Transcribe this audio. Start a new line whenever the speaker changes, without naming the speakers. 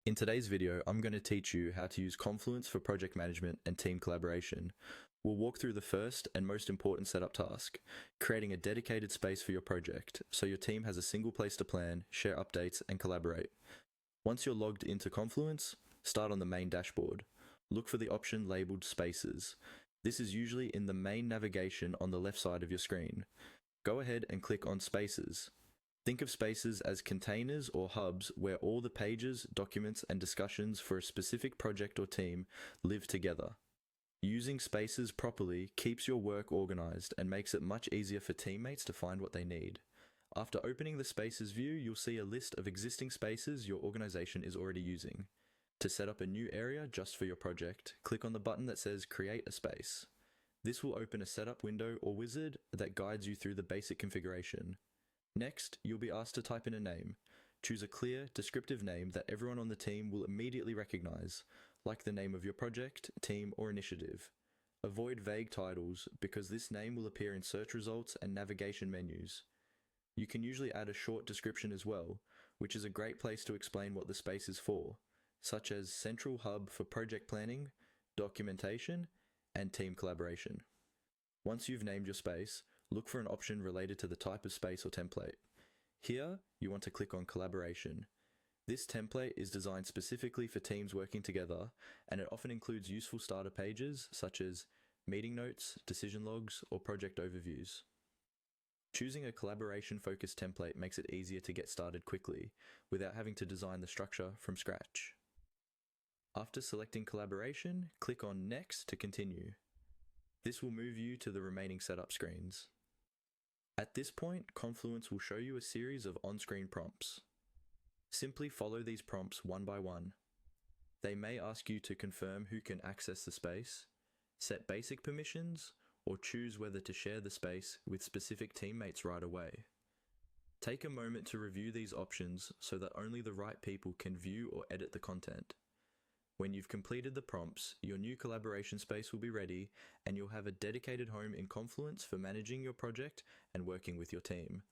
In today's video, I'm going to teach you how to use Confluence for project management and team collaboration. We'll walk through the first and most important setup task, creating a dedicated space for your project so your team has a single place to plan, share updates, and collaborate. Once you're logged into Confluence, start on the main dashboard. Look for the option labeled Spaces. This is usually in the main navigation on the left side of your screen. Go ahead and click on Spaces. Think of spaces as containers or hubs where all the pages, documents, and discussions for a specific project or team live together. Using spaces properly keeps your work organized and makes it much easier for teammates to find what they need. After opening the Spaces view, you'll see a list of existing spaces your organization is already using. To set up a new area just for your project, click on the button that says Create a Space. This will open a setup window or wizard that guides you through the basic configuration. Next, you'll be asked to type in a name. Choose a clear, descriptive name that everyone on the team will immediately recognize, like the name of your project, team, or initiative. Avoid vague titles because this name will appear in search results and navigation menus. You can usually add a short description as well, which is a great place to explain what the space is for, such as central hub for project planning, documentation, and team collaboration. Once you've named your space, look for an option related to the type of space or template. Here, you want to click on Collaboration. This template is designed specifically for teams working together, and it often includes useful starter pages such as meeting notes, decision logs, or project overviews. Choosing a collaboration-focused template makes it easier to get started quickly, without having to design the structure from scratch. After selecting Collaboration, click on Next to continue. This will move you to the remaining setup screens. At this point, Confluence will show you a series of on-screen prompts. Simply follow these prompts one by one. They may ask you to confirm who can access the space, set basic permissions, or choose whether to share the space with specific teammates right away. Take a moment to review these options so that only the right people can view or edit the content. When you've completed the prompts, your new collaboration space will be ready and you'll have a dedicated home in Confluence for managing your project and working with your team.